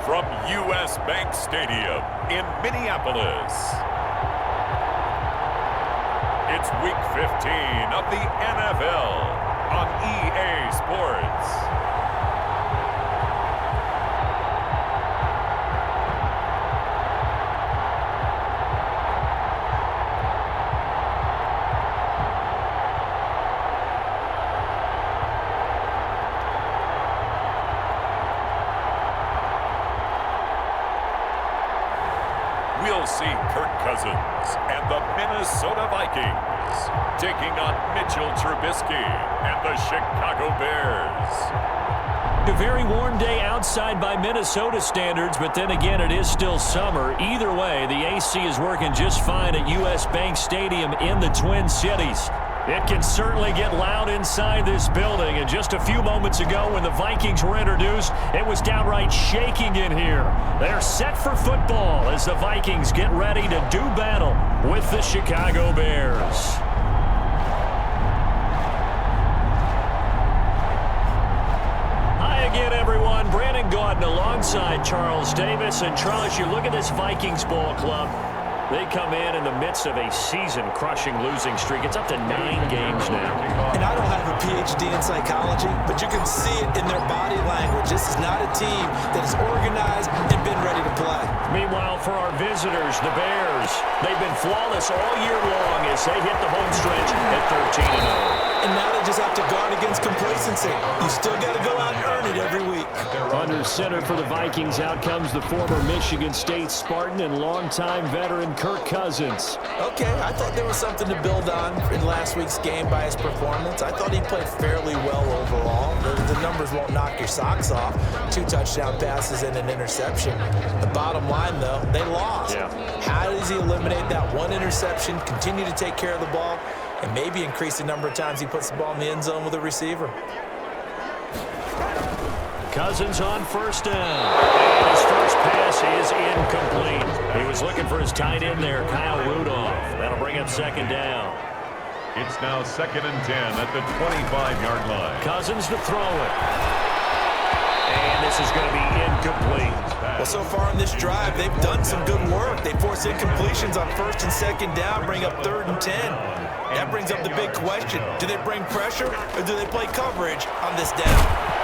from U.S. Bank Stadium in Minneapolis. It's Week 15 of the NFL on EA Sports. We'll see Kirk Cousins and the Minnesota Vikings taking on Mitchell Trubisky and the Chicago Bears. A very warm day outside by Minnesota standards, but then again, it is still summer. Either way, the AC is working just fine at U.S. Bank Stadium in the Twin Cities. It can certainly get loud inside this building, and just a few moments ago when the Vikings were introduced, it was downright shaking in here. They're set for football as the Vikings get ready to do battle with the Chicago Bears. Hi again, everyone. Brandon Gaudin alongside Charles Davis. And Charles, you look at this Vikings ball club. They come in the midst of a season-crushing losing streak. It's up to 9 games now. And I don't have a PhD in psychology, but you can see it in their body language. This is not a team that is organized and been ready to play. Meanwhile, for our visitors, the Bears, they've been flawless all year long as they hit the home stretch at 13-0. And now they just have to guard against complacency. You still got to go out and earn it every week. Under center for the Vikings, out comes the former Michigan State Spartan and longtime veteran Kirk Cousins. Okay, I thought there was something to build on in last week's game by his performance. I thought he played fairly well overall. The numbers won't knock your socks off. 2 touchdown passes and an interception. The bottom line, though, they lost. Yeah. How does he eliminate that one interception, continue to take care of the ball, and maybe increase the number of times he puts the ball in the end zone with a receiver? Cousins on first down. And his first pass is incomplete. He was looking for his tight end there, Kyle Rudolph. That'll bring up second down. It's now 2nd and 10 at the 25-yard line. Cousins to throw it. And this is going to be incomplete. Well, so far in this drive, they've done some good work. They force incompletions on 1st and 2nd down, bring up 3rd and 10. That brings up the big question. Do they bring pressure or do they play coverage on this down?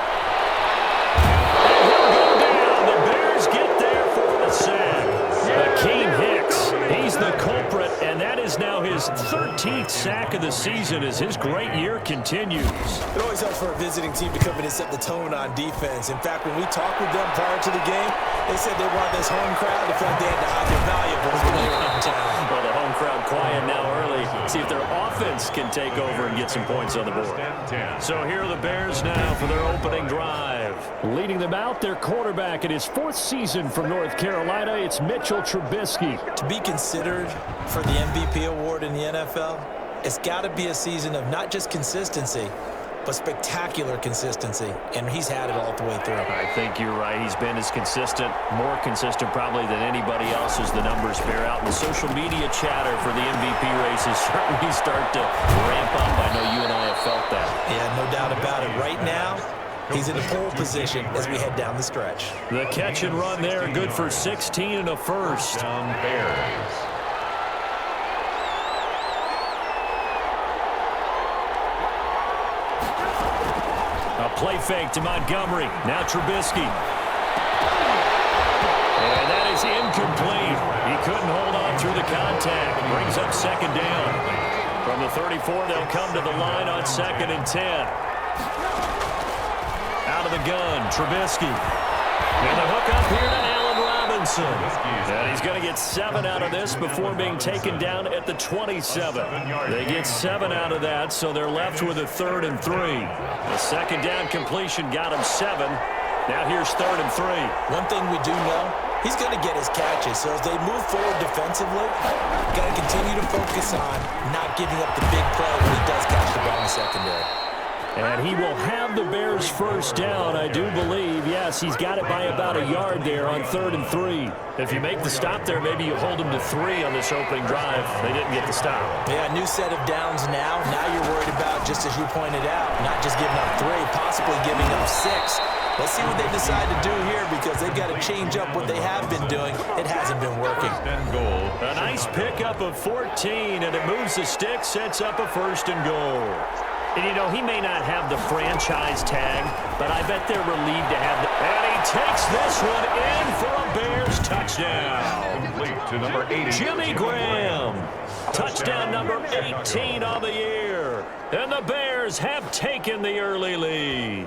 The Bears get there for the sack. Akeem Hicks, he's the culprit, and that is now his 13th sack of the season as his great year continues. It always helps for a visiting team to come in and set the tone on defense. In fact, when we talked with them prior to the game, they said they wanted this home crowd to feel like they had to hide their valuables when they were in town. Well, the home crowd quiet now early. See if their offense can take over and get some points on the board. So here are the Bears now for their opening drive. Leading them out, their quarterback in his 4th season from North Carolina, it's Mitchell Trubisky. To be considered for the MVP award in the NFL, it's got to be a season of not just consistency, but spectacular consistency, and he's had it all the way through. I think you're right. He's been as consistent, more consistent probably than anybody else as the numbers bear out. And the social media chatter for the MVP race is certainly start to ramp up. I know you and I have felt that. Yeah, no doubt about it. Right now, he's in the pole position as we head down the stretch. The catch and run there, good for 16 and a first. Bears. A play fake to Montgomery. Now Trubisky. And that is incomplete. He couldn't hold on through the contact. Brings up second down. From the 34, they'll come to the line on 2nd and 10. Out of the gun, Trubisky. And the hook up here to Allen Robinson. And he's going to get 7 out of this before being taken down at the 27. They get 7 out of that, so they're left with a 3rd and 3. The second down completion got him 7. Now here's 3rd and 3. One thing we do know, he's going to get his catches. So as they move forward defensively, got to continue to focus on not giving up the big play when he does catch the ball in the secondary. And he will have the Bears first down, I do believe. Yes, he's got it by about a yard there on 3rd and 3. If you make the stop there, maybe you hold him to 3 on this opening drive. They didn't get the stop. Yeah, new set of downs now. Now you're worried about, just as you pointed out, not just giving up 3, possibly giving up 6. Let's see what they decide to do here because they've got to change up what they have been doing. It hasn't been working. A nice pickup of 14, and it moves the stick, sets up a 1st and goal. And, you know, he may not have the franchise tag, but I bet they're relieved to have the... And he takes this one in for a Bears touchdown. Complete to number 80. Jimmy Graham. Touchdown number 18 on the year. And the Bears have taken the early lead.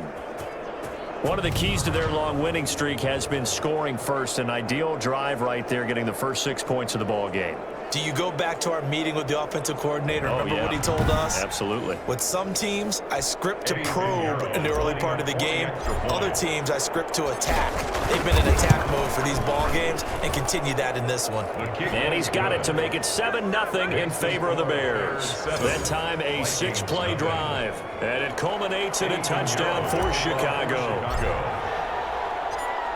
One of the keys to their long winning streak has been scoring first. An ideal drive right there, getting the first 6 points of the ball game. Do you go back to our meeting with the offensive coordinator? Remember what he told us? Absolutely. With some teams, I script to probe in the early part of the game. Other teams, I script to attack. They've been in attack mode for these ball games and continue that in this one. And he's got it to make it 7-0 in favor of the Bears. That time, a 6-play drive. And it culminates in a touchdown for Chicago.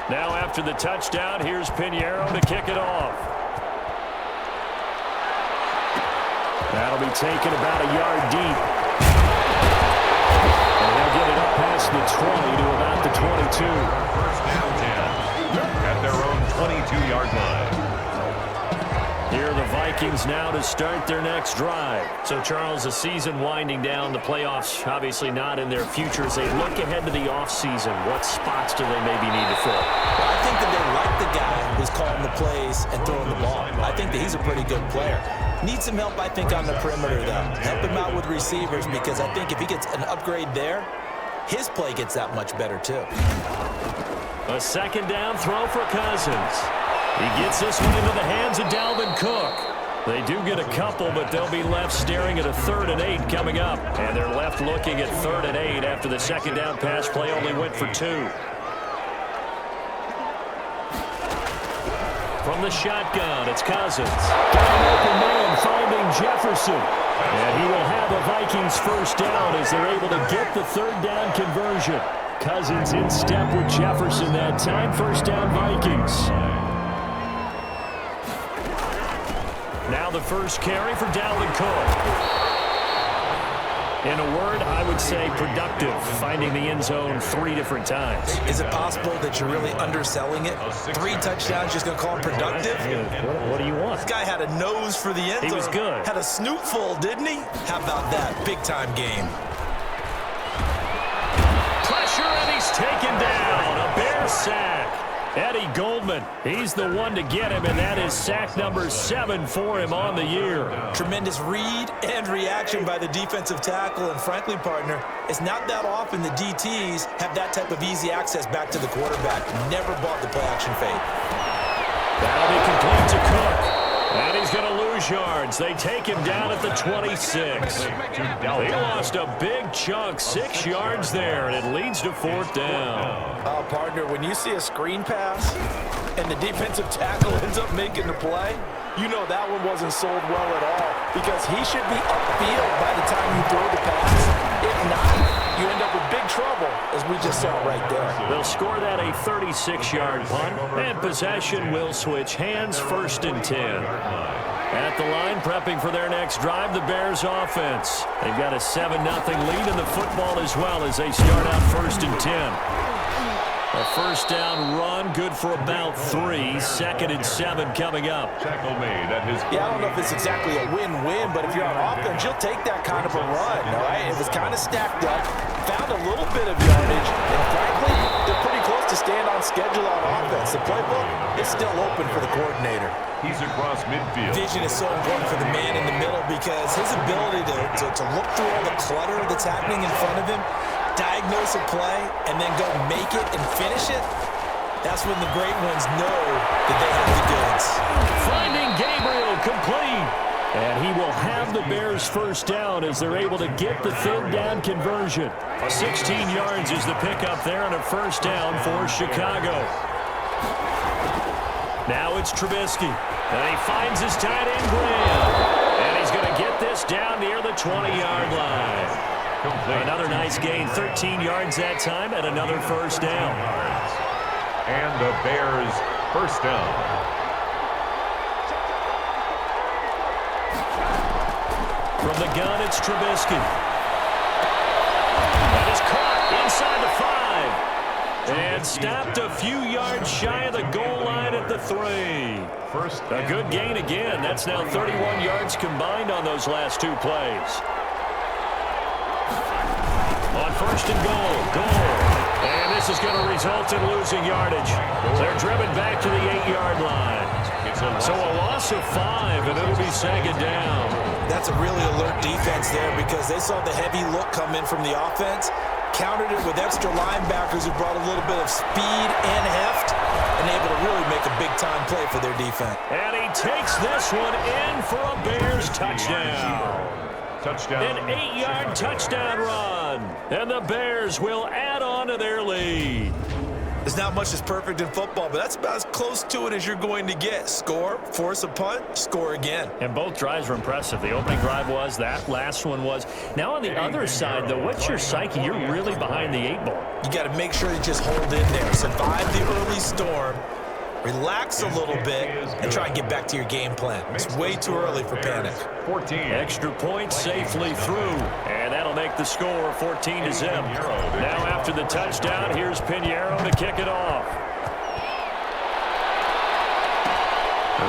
Now after the touchdown, here's Pinheiro to kick it off. That'll be taken about a yard deep. And they'll get it up past the 20 to about the 22. First down 10 at their own 22-yard line. Here are the Vikings now to start their next drive. So, Charles, the season winding down, the playoffs obviously not in their future. As they look ahead to the offseason, what spots do they maybe need to fill? I think that they like the guy who's calling the plays and throwing the ball. I think that he's a pretty good player. Needs some help, I think, on the perimeter, though. Help him out with receivers because I think if he gets an upgrade there, his play gets that much better, too. A 2nd down throw for Cousins. He gets this one into the hands of Dalvin Cook. They do get a couple, but they'll be left staring at a 3rd and 8 coming up. And they're left looking at 3rd and 8 after the 2nd down pass play only went for 2. From the shotgun, it's Cousins. Got an open man finding Jefferson. And he will have a Vikings 1st down as they're able to get the 3rd down conversion. Cousins in step with Jefferson that time. 1st down Vikings. Now the first carry for Dalvin Cook. In a word, I would say productive, finding the end zone 3 different times. Is it possible that you're really underselling it? 3 touchdowns, just going to call him productive? What do you want? This guy had a nose for the end zone. He was good. Had a snoot full, didn't he? How about that? Big-time game. Pressure, and he's taken down. A Bears sack. Eddie Goldman, he's the one to get him, and that is sack number 7 for him on the year. Tremendous read and reaction by the defensive tackle, and frankly, partner, it's not that often the DTs have that type of easy access back to the quarterback. Never bought the play-action fake. That'll be complete to Cook. And he's going to lose yards. They take him down at the 26. He lost a big chunk, 6 yards there, and it leads to 4th down. Partner, when you see a screen pass and the defensive tackle ends up making the play, you know that one wasn't sold well at all because he should be upfield by the time you throw the pass. If not, you end up with big trouble, as we just saw right there. They'll score that a 36-yard punt, and possession will switch hands. 1st and 10. At the line, prepping for their next drive, the Bears offense. They've got a 7-0 lead in the football as well as they start out 1st and 10. A 1st down run, good for about 3. 2nd and 7 coming up. Tackle made at his... Yeah, I don't know if it's exactly a win-win, but if you're on offense, you'll take that kind of a run, all right? It was kind of stacked up, found a little bit of yardage, and frankly, they're pretty close to staying on schedule on offense. The playbook is still open for the coordinator. He's across midfield. Vision is so important for the man in the middle because his ability to look through all the clutter that's happening in front of him, diagnose a play, and then go make it and finish it, that's when the great ones know that they have the goods. Finding Gabriel complete. And he will have the Bears 1st down as they're able to get the 3rd down conversion. 16 yards is the pickup there and a 1st down for Chicago. Now it's Trubisky. And he finds his tight end, Graham. And he's going to get this down near the 20-yard line. Another nice gain, 13 yards that time, and another 1st down. And the Bears 1st down. From the gun, it's Trubisky. That is caught inside the 5. And stopped a few yards shy of the goal line at the 3. A good gain again. That's now 31 yards combined on those last 2 plays. On first and goal. And this is going to result in losing yardage. They're driven back to the 8-yard line. So a loss of 5, and it'll be 2nd down. That's a really alert defense there because they saw the heavy look come in from the offense, countered it with extra linebackers who brought a little bit of speed and heft, and able to really make a big-time play for their defense. And he takes this one in for a Bears touchdown. An 8-yard touchdown run. And the Bears will add on to their lead. There's not much that's perfect in football, but that's about as close to it as you're going to get. Score, force a punt, score again. And both drives were impressive. The opening drive was, that last one was. Now on the other side, though, what's your psyche? You're really behind the 8 ball. You got to make sure you just hold in there. Survive the early storm. Relax a little bit and try and get back to your game plan. It's way too early for panic. 14. Extra point safely through. And that'll make the score 14-0. Now after the touchdown, here's Pinheiro to kick it off.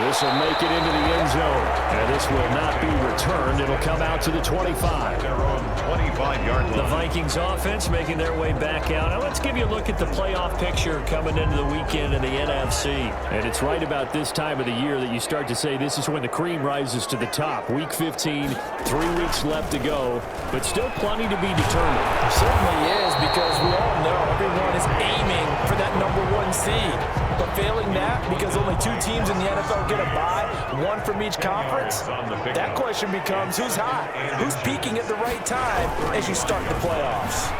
This will make it into the end zone. And this will not be returned. It'll come out to the 25. Their own 25-yard line. The Vikings offense making their way back out. Now let's give you a look at the playoff picture coming into the weekend in the NFC. And it's right about this time of the year that you start to say this is when the cream rises to the top. Week 15, 3 weeks left to go, but still plenty to be determined. It certainly is, because we all know everyone is aiming for that #1 seed. But failing that, because only 2 teams in the NFL get a bye, 1 from each conference, that question becomes who's hot? Who's peaking at the right time as you start the playoffs?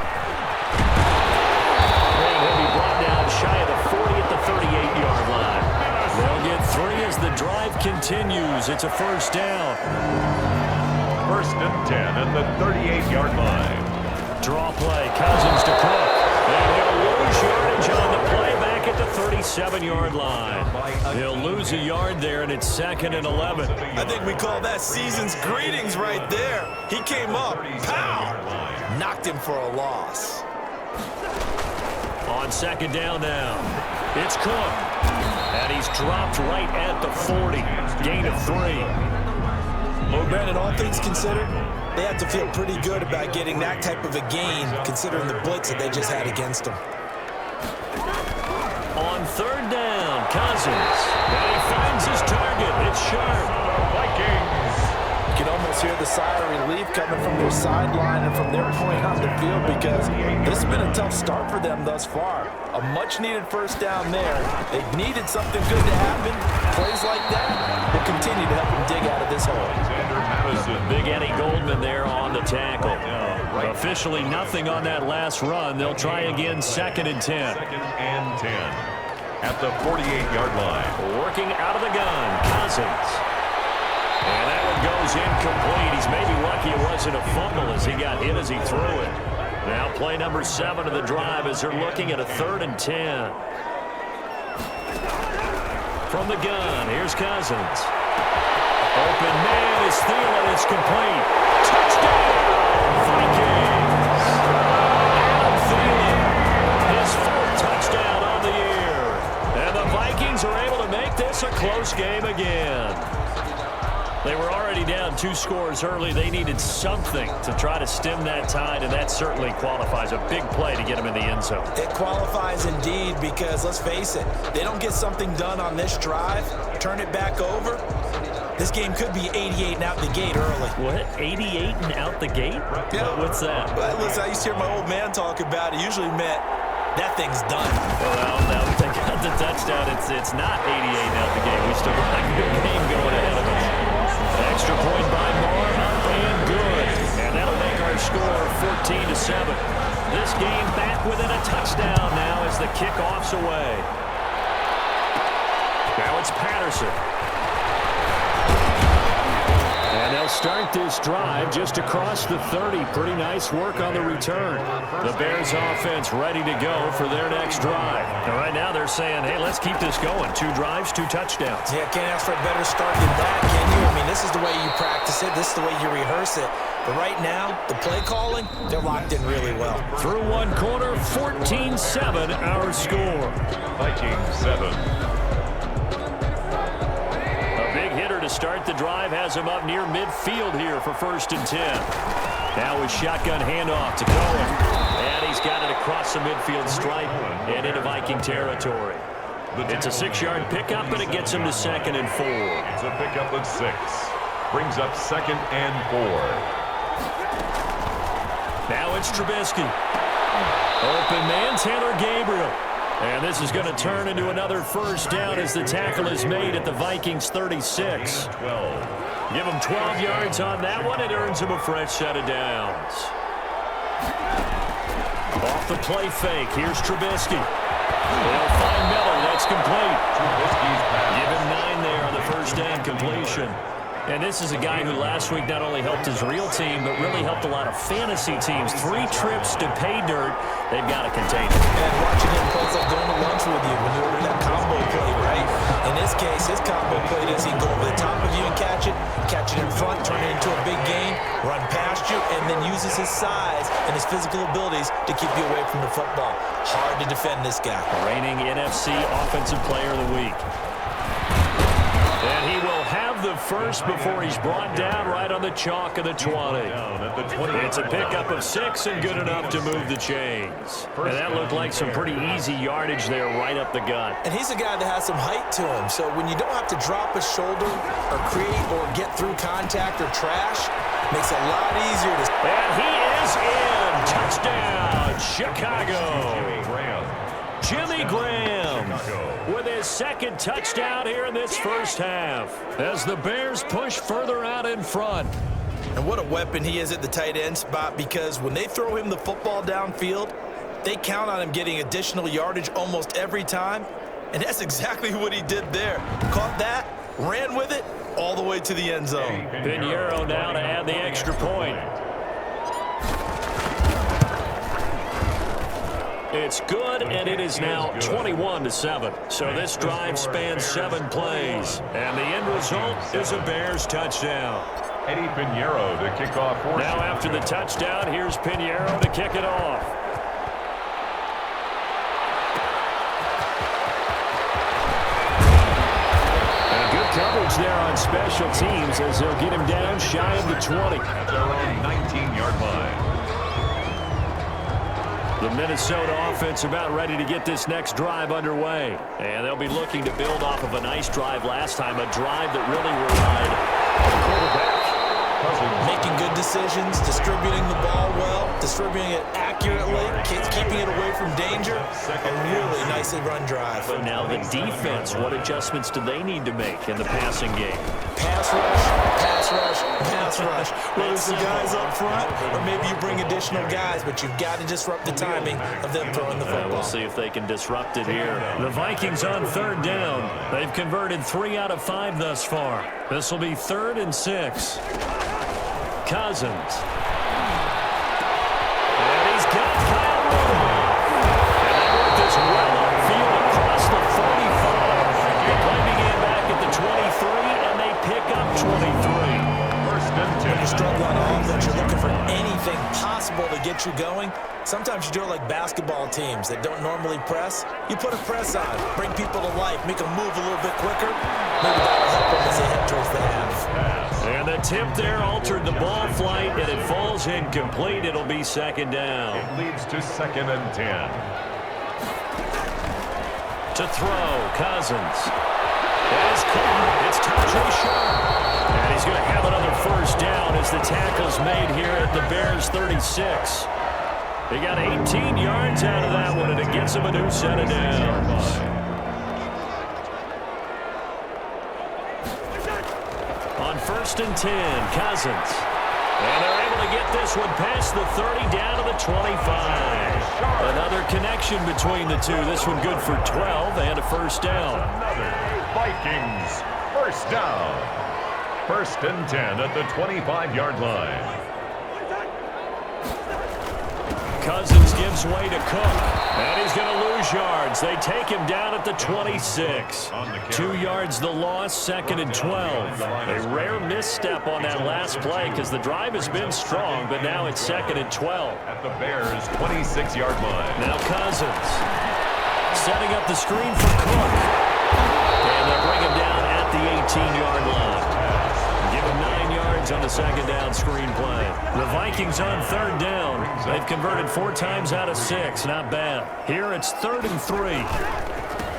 He'll be brought down shy of the 40 at the 38-yard line. They'll get 3 as the drive continues. It's a first down. 1st and 10 at the 38-yard line. Draw play, Cousins to Cook. And he'll lose yardage on the play back at the 37-yard line. He'll lose a yard there, and it's 2nd and 11. I think we call that season's greetings right there. He came up, pow, knocked him for a loss. On 2nd down now, it's Cook. And he's dropped right at the 40. Gain of 3. Well, Brandon, all things considered, they have to feel pretty good about getting that type of a gain, considering the blitz that they just had against them. On 3rd down, Cousins. And he finds his target. It's Sharp. Vikings. You can almost hear the sigh of relief coming from their sideline and from their point on the field, because this has been a tough start for them thus far. A much-needed first down there. They've needed something good to happen. Plays like that will continue to help them dig out of this hole. Big Eddie Goldman there on the tackle. Officially nothing on that last run. They'll try again 2nd and 10. 2nd and 10 at the 48-yard line. Working out of the gun, Cousins. And that one goes incomplete. He's maybe lucky it wasn't a fumble as he got hit as he threw it. Now play number 7 of the drive as they're looking at a 3rd and 10. From the gun, here's Cousins. Open man is Thielen. It's complete. Touchdown, Vikings. Adam Thielen, his 4th touchdown on the year. And the Vikings are able to make this a close game again. They were already down 2 scores early. They needed something to try to stem that tide, and that certainly qualifies. A big play to get them in the end zone. It qualifies indeed, because let's face it, they don't get something done on this drive, turn it back over, this game could be 88 and out the gate early. What? 88 and out the gate? Yeah. What's that? Well, listen, I used to hear my old man talk about it. Usually meant that thing's done. Well, now that they got the touchdown, it's not 88 and out the gate. We still got a good game going ahead of us. Extra point by Moore, up and good. And that'll make our score 14-7. This game back within a touchdown now as the kickoff's away. Now it's Patterson. And they'll they'll start this drive just across the 30. Pretty nice work on the return. The Bears offense ready to go for their next drive. And right now they're saying, hey, let's keep this going. 2 drives, 2 touchdowns. Yeah, can't ask for a better start than that, can you? I mean, this is the way you practice it. This is the way you rehearse it. But right now, the play calling, they're locked in really well. Through one quarter, 14-7 our score. Vikings 7. To start the drive has him up near midfield here for 1st and 10. Now with shotgun handoff to Cohen. And he's got it across the midfield stripe and into Viking territory. It's a 6-yard pickup, but it gets him to 2nd and 4. It's a pickup of 6. Brings up 2nd and 4. Now it's Trubisky. Open man, Taylor Gabriel. And this is going to turn into another 1st down as the tackle is made at the Vikings 36. 12. Give him 12 yards on that one. It earns him a fresh set of downs. Off the play fake. Here's Trubisky. They'll find Miller. That's complete. Give him 9 there on the 1st down completion. And this is a guy who last week not only helped his real team, but really helped a lot of fantasy teams. 3 trips to pay dirt. They've got to contain him. And watching him plays like going to lunch with you when you order that combo play, right? In this case, his combo play is he can go over the top of you and catch it in front, turn it into a big gain, run past you, and then uses his size and his physical abilities to keep you away from the football. Hard to defend this guy. Reigning NFC Offensive Player of the Week. And he will have the first before he's brought down right on the chalk of the 20. It's a pickup of 6 and good enough to move the chains. And that looked like some pretty easy yardage there right up the gut. And he's a guy that has some height to him. So when you don't have to drop a shoulder or create or get through contact or trash, makes it a lot easier to... And he is in. Touchdown, Chicago. Jimmy Graham with his 2nd touchdown here in this 1st half as the Bears push further out in front. And what a weapon he is at the tight end spot, because when they throw him the football downfield, they count on him getting additional yardage almost every time. And that's exactly what he did there. Caught that, ran with it, all the way to the end zone. Pinheiro now to add the extra point. It's good, and it is now 21-7. So this drive spans 7 plays, and the end result is a Bears touchdown. Eddie Pinheiro to kick off. Now after the touchdown, here's Pinheiro to kick it off. And good coverage there on special teams as they'll get him down shy of the 20. At their own 19-yard line. The Minnesota offense about ready to get this next drive underway. And they'll be looking to build off of a nice drive last time, a drive that really relied on the quarterback. Making good decisions, distributing the ball well, distributing it accurately, keeping it away from danger. A really nicely run drive. But now the defense, what adjustments do they need to make in the passing game? Pass rush, pass rush, pass rush. Whether it's the guys up front or maybe you bring additional guys, but you've got to disrupt the timing of them throwing the football. We'll see if they can disrupt it here. The Vikings on 3rd down. They've converted 3 out of 5 thus far. This will be 3rd and 6. Cousins. And he's got Kyle Rudolph. And they work this well upfield across the 45. They play began back at the 23, and they pick up 23. 1st and 10. When you're struggling on offense, you're looking for anything possible to get you going. Sometimes you do it like basketball teams that don't normally press. You put a press on, bring people to life, make them move a little bit quicker. Maybe that'll help them as they head towards the half. And the tip there altered the ball flight, and it falls incomplete. It'll be 2nd down. It leads to 2nd and 10. To throw, Cousins. It's caught. It's Tajay Sharp. And he's going to have another 1st down as the tackle's made here at the Bears 36. He got 18 yards out of that one, and it gets him a new set of downs. On 1st and 10, Cousins. And they're able to get this one past the 30 down to the 25. Another connection between the two. This one good for 12 and a 1st down. Another Vikings 1st down. First and 10 at the 25-yard line. Cousins gives way to Cook, and he's going to lose yards. They take him down at the 26. 2 yards the loss, second and 12. A rare misstep on that last play because the drive has been strong, but now it's second and 12. At the Bears' 26-yard line. Now Cousins setting up the screen for Cook. And they'll bring him down at the 18-yard line. Give him 9 yards on the second down screen play. The Vikings on third down. They've converted 4 times out of 6. Not bad. Here it's 3rd and 3.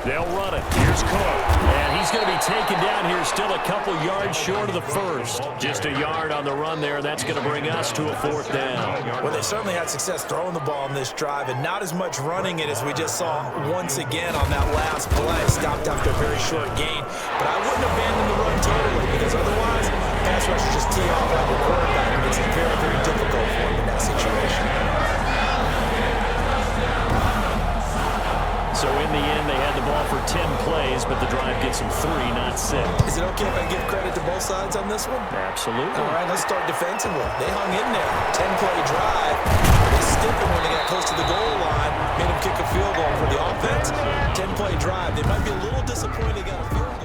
They'll run it. Here's Cook. And he's going to be taken down here still a couple yards short of the first. Just a yard on the run there. That's going to bring us to a 4th down. Well, they certainly had success throwing the ball in this drive and not as much running it as we just saw once again on that last play. Stopped after a very short gain. But I wouldn't abandon the run totally because otherwise pass rushers just tee off like a quarterback. It makes it very, very difficult for him in that situation. So in the end, they had the ball for 10 plays, but the drive gets them 3, not 6. Is it okay if I give credit to both sides on this one? Absolutely. All right, let's start defensively. They hung in there. 10-play drive. They stiffened when they got close to the goal line. Made them kick a field goal for the offense. 10-play drive. They might be a little disappointed they got a field goal.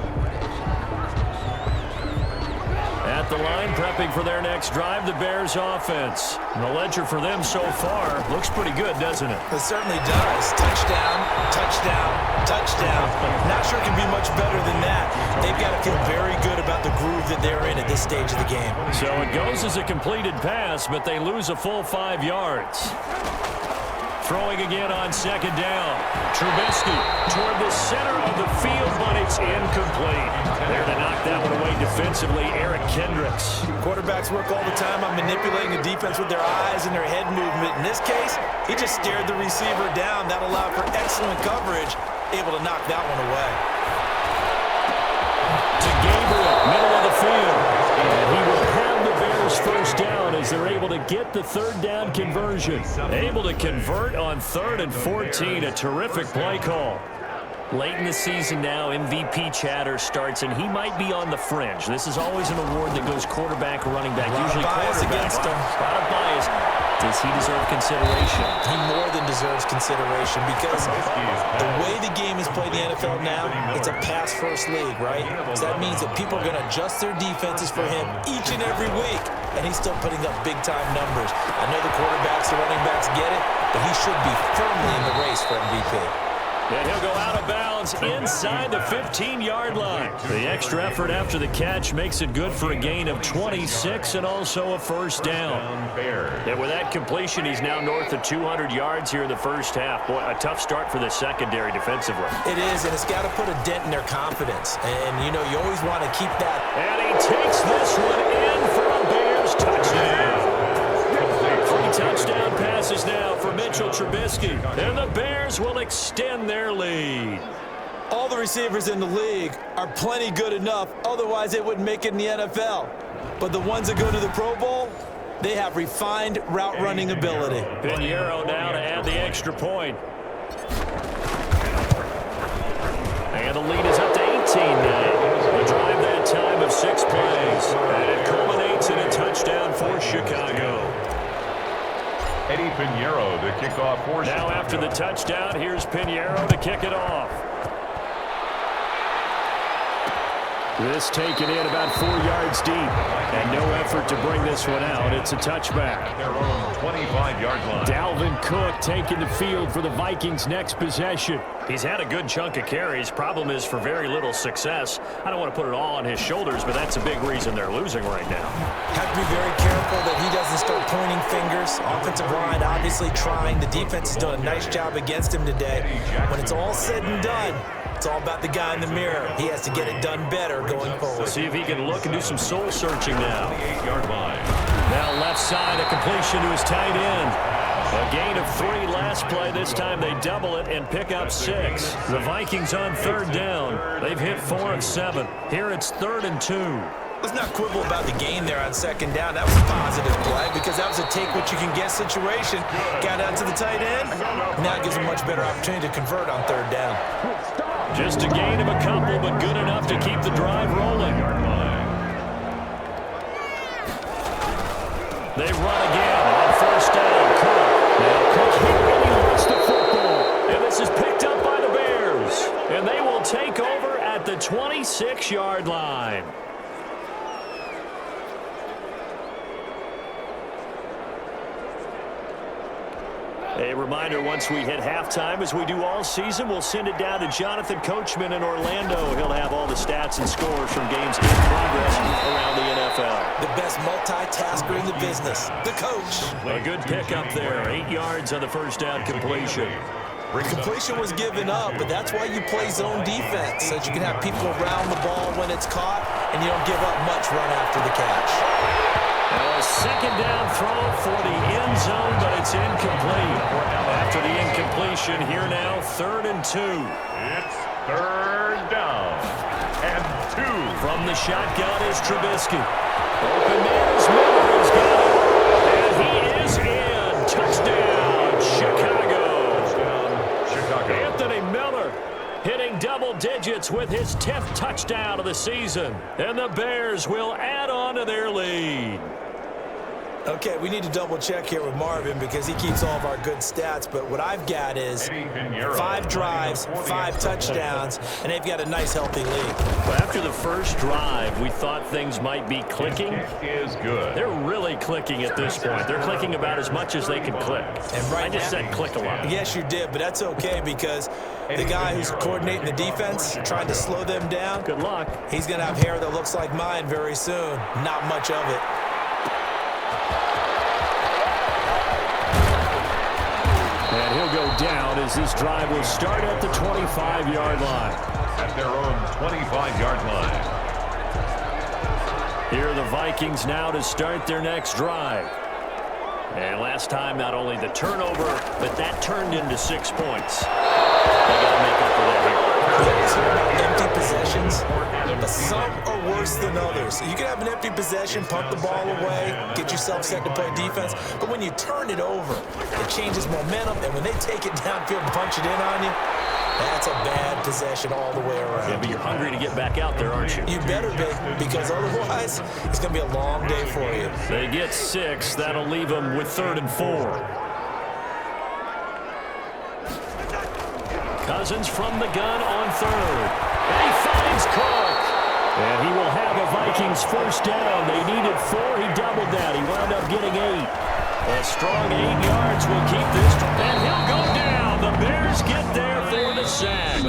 At the line, prepping for their next drive, the Bears offense. The ledger for them so far looks pretty good, doesn't it? It certainly does. Touchdown, touchdown, touchdown. Not sure it can be much better than that. They've got to feel very good about the groove that they're in at this stage of the game. So it goes as a completed pass, but they lose a full 5 yards. Throwing again on second down. Trubisky toward the center of the field, but it's incomplete. There to knock that one away defensively, Eric Kendricks. Quarterbacks work all the time on manipulating the defense with their eyes and their head movement. In this case, he just stared the receiver down. That allowed for excellent coverage, able to knock that one away. To Gabriel, middle of the field. And he will have the Bears first down as they're able to get the 3rd down conversion. Able to convert on 3rd and 14. A terrific play call. Late in the season now, MVP chatter starts, and he might be on the fringe. This is always an award that goes quarterback, running back, usually quarterback. Against him. A lot of bias. Does he deserve consideration? He more than deserves consideration because the way the game is played in the NFL now, it's a pass-first league, right? So that means that people are going to adjust their defenses for him each and every week, and he's still putting up big-time numbers. I know the quarterbacks, the running backs get it, but he should be firmly in the race for MVP. And he'll go out of bounds inside the 15-yard line. The extra effort after the catch makes it good for a gain of 26 and also a first down. And with that completion, he's now north of 200 yards here in the first half. Boy, a tough start for the secondary defensively. It is, and it's got to put a dent in their confidence. And, you know, you always want to keep that. And he takes this one in for a Bears touchdown. 3 touchdown passes now for Mitchell Trubisky. And the Bears will extend their lead. All the receivers in the league are plenty good enough. Otherwise, they wouldn't make it in the NFL. But the ones that go to the Pro Bowl, they have refined route running ability. Pinheiro now to add the extra point. And the lead is up to 18 now. A drive that time of 6 plays. And it culminates in a touchdown for Chicago. Eddie Pinheiro to kick off for Now after the touchdown, here's Pinheiro to kick it off. This taken in about 4 yards deep. And no effort to bring this one out. It's a touchback. at their own 25-yard line. Dalvin Cook taking the field for the Vikings' next possession. He's had a good chunk of carries. Problem is for very little success. I don't want to put it all on his shoulders, but that's a big reason they're losing right now. Have to be very careful that he doesn't start pointing fingers. Offensive line obviously trying. The defense has done a nice job against him today. When it's all said and done, it's all about the guy in the mirror. He has to get it done better going forward. See if he can look and do some soul searching now. 28-yard line. Now left side, a completion to his tight end. A gain of 3 last play. This time they double it and pick up 6. The Vikings on third down. They've hit 4 of 7. Here it's 3rd and 2. Let's not quibble about the gain there on second down. That was a positive play because that was a take-what-you-can-get situation. Got out to the tight end. Now it gives him a much better opportunity to convert on third down. Just a gain of a couple, but good enough to keep the drive rolling. They run again on first down. Cook. Now Cook hit and he lost the football. And this is picked up by the Bears. And they will take over at the 26-yard line. A reminder, once we hit halftime, as we do all season, we'll send it down to Jonathan Coachman in Orlando. He'll have all the stats and scores from games in progress around the NFL. The best multitasker in the business, the coach. A good pick up there. 8 yards on the first down completion. Completion was given up, but that's why you play zone defense, so that you can have people around the ball when it's caught, and you don't give up much run after the catch. A second down throw for the end zone, but it's incomplete. After the incompletion, here now, 3rd and 2. It's 3rd down and 2. From the shotgun is Trubisky. Open man is Miller. He's got it. And he is in. Touchdown, Chicago. Touchdown, Chicago. Anthony Miller hitting double digits with his 10th touchdown of the season. And the Bears will add on to their lead. Okay, we need to double check here with Marvin because he keeps all of our good stats, but what I've got is 5 drives, 5 touchdowns, and they've got a nice, healthy lead. Well, after the first drive, we thought things might be clicking. Is good. They're really clicking at this point. They're clicking about as much as they can click. And right I just now, said click a lot. Yes, you did, but that's okay because the guy who's coordinating the defense, trying to slow them down, Good luck. he's going to have hair that looks like mine very soon. Not much of it. And he'll go down as this drive will start at the 25-yard line. At their own 25-yard line. Here are the Vikings now to start their next drive. And last time, not only the turnover, but that turned into 6 points. They got to make up for that here. Empty possessions, but some are worse than others. You can have an empty possession, punt the ball away, get yourself set to play defense, but when you turn it over, it changes momentum, and when they take it downfield and punch it in on you, that's a bad possession all the way around. Yeah, but you're hungry to get back out there, aren't you? You better be, because otherwise, it's going to be a long day for you. They get 6. That'll leave them with 3rd and 4. Cousins from the gun on 3rd. And he finds Cook. And he will have a Vikings first down. They needed 4. He doubled that. He wound up getting 8. A strong 8 yards will keep this. And he'll go down. The Bears get there for the sack.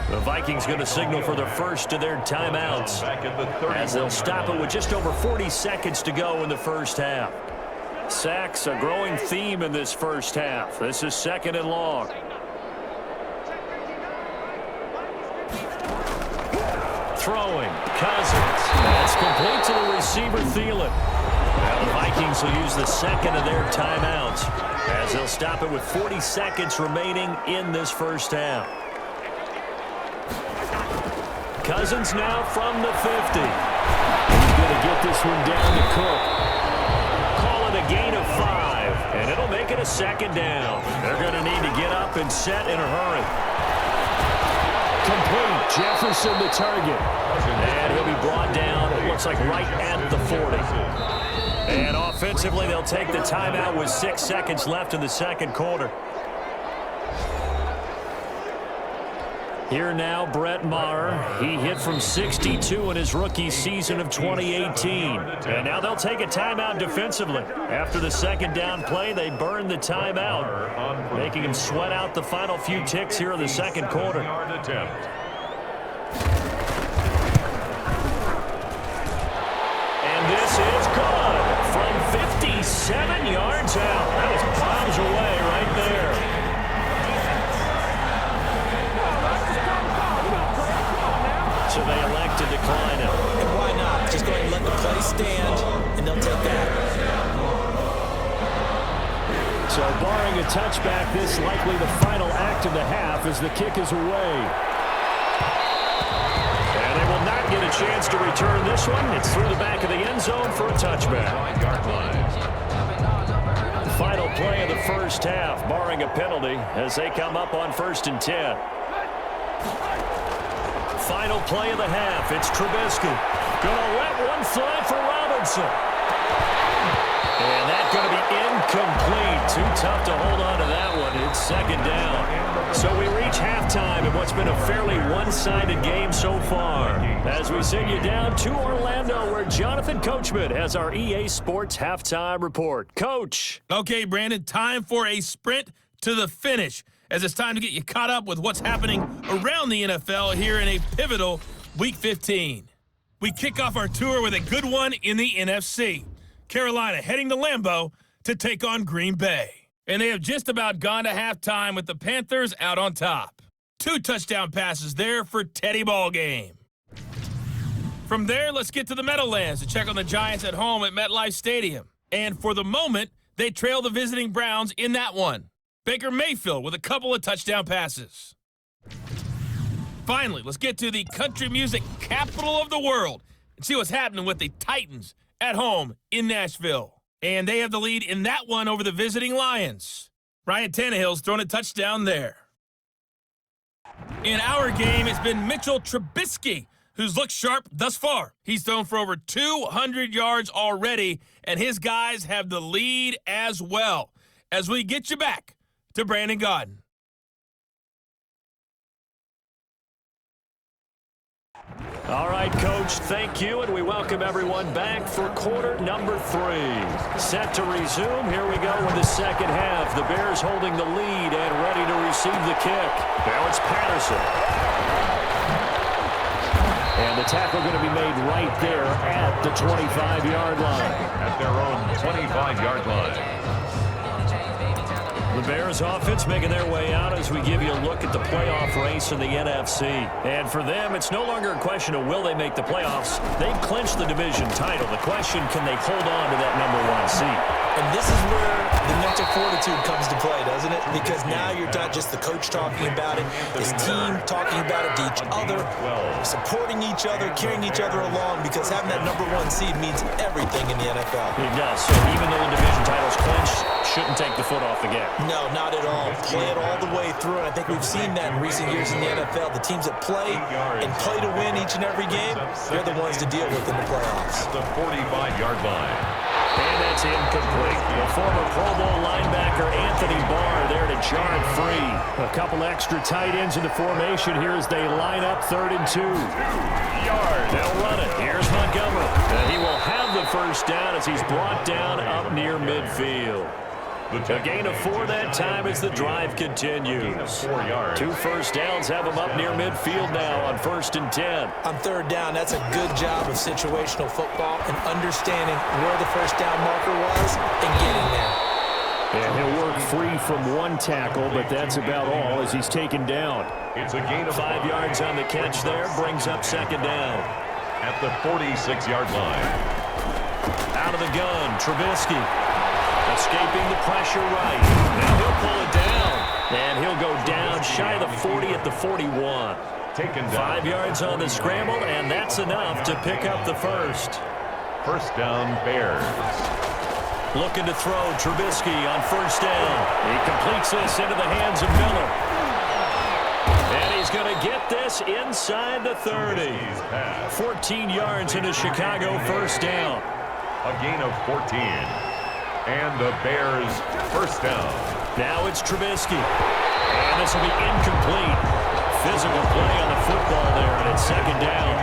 The Vikings going to signal for the first of their timeouts, as they'll stop it with just over 40 seconds to go in the first half. Sacks, a growing theme in this first half. This is 2nd and long. Throwing, Cousins. That's complete to the receiver, Thielen. Now the Vikings will use the 2nd of their timeouts, as they'll stop it with 40 seconds remaining in this first half. Cousins now from the 50. He's going to get this one down to Cook. Call it a gain of 5, and it'll make it a 2nd down. They're going to need to get up and set in a hurry. Complete. Jefferson the target. And he'll be brought down, it looks like right at the 40. And offensively, they'll take the timeout with 6 seconds left in the second quarter. Here now, Brett Maher. He hit from 62 in his rookie season of 2018. And now they'll take a timeout defensively. After the 2nd down play, they burn the timeout, making him sweat out the final few ticks here in the second quarter. And this is good from 57 yards out. That was bombs away right there. So they elect to decline it. And why not? Just go ahead and let the play stand, and they'll take that. So barring a touchback, this likely the final act of the half as the kick is away. And they will not get a chance to return this one. It's through the back of the end zone for a touchback. Final play of the first half, barring a penalty, as they come up on 1st and 10. Final play of the half. It's Trubisky. Gonna let one fly for Robinson. And that's going to be incomplete. Too tough to hold on to that one. It's second down. So we reach halftime in what's been a fairly one-sided game so far. As we send you down to Orlando, where Jonathan Coachman has our EA Sports Halftime Report. Coach. Okay, Brandon, time for a sprint to the finish, as it's time to get you caught up with what's happening around the NFL here in a pivotal Week 15. We kick off our tour with a good one in the NFC. Carolina heading to Lambeau to take on Green Bay. And they have just about gone to halftime with the Panthers out on top. 2 touchdown passes there for Teddy Ballgame. From there, let's get to the Meadowlands to check on the Giants at home at MetLife Stadium. And for the moment, they trail the visiting Browns in that one. Baker Mayfield with a couple of touchdown passes. Finally, let's get to the country music capital of the world and see what's happening with the Titans at home in Nashville. And they have the lead in that one over the visiting Lions. Ryan Tannehill's thrown a touchdown there. In our game, it's been Mitchell Trubisky who's looked sharp thus far. He's thrown for over 200 yards already, and his guys have the lead as well. As we get you back to Brandon Gaudin. All right, Coach, thank you, and we welcome everyone back for quarter number 3. Set to resume. Here we go in the second half. The Bears holding the lead and ready to receive the kick. Now it's Patterson. And the tackle going to be made right there at the 25-yard line. At their own 25-yard line. The Bears offense making their way out as we give you a look at the playoff race in the NFC. And for them, it's no longer a question of will they make the playoffs. They've clinched the division title. The question, can they hold on to that number 1 seed? And this is where the mental fortitude comes to play, doesn't it? Because now you're not just the coach talking about it, this team talking about it to each other, supporting each other, carrying each other along, because having that number 1 seed means everything in the NFL. It does. So even though the division title's clinched, shouldn't take the foot off the gas. No, not at all. Play it all the way through, and I think we've seen that in recent years in the NFL. The teams that play and play to win each and every game, they're the ones to deal with in the playoffs. At the 45-yard line. And that's incomplete. The former Pro Bowl linebacker Anthony Barr there to jar it free. A couple extra tight ends in the formation here as they line up 3rd and 2. They'll run it. Here's Montgomery. He will have the first down as he's brought down up near midfield. A gain of 4 that time as the drive continues. 4 yards. 2 first downs have him up near midfield now on 1st and 10. On 3rd down, that's a good job of situational football and understanding where the first down marker was and getting there. And he'll work free from 1 tackle, but that's about all as he's taken down. It's a gain of 5 yards on the catch there, brings up 2nd down. At the 46-yard line. Out of the gun, Trubisky. Escaping the pressure right. Now he'll pull it down. And he'll go down shy of the 40 at the 41. Taken down. 5 yards on the scramble, and that's enough to pick up the first. First down, Bears. Looking to throw Trubisky on 1st down. He completes this into the hands of Miller. And he's going to get this inside the 30. 14 yards into Chicago 1st down. A gain of 14. And the Bears first down. Now it's Trubisky. And this will be incomplete. Physical play on the football there, and it's 2nd down.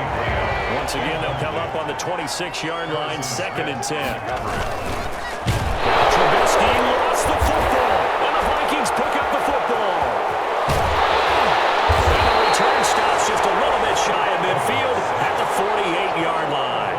Once again, they'll come up on the 26-yard line, 2nd and 10. Now Trubisky lost the football, and the Vikings pick up the football. And the return stops just a little bit shy of midfield at the 48-yard line.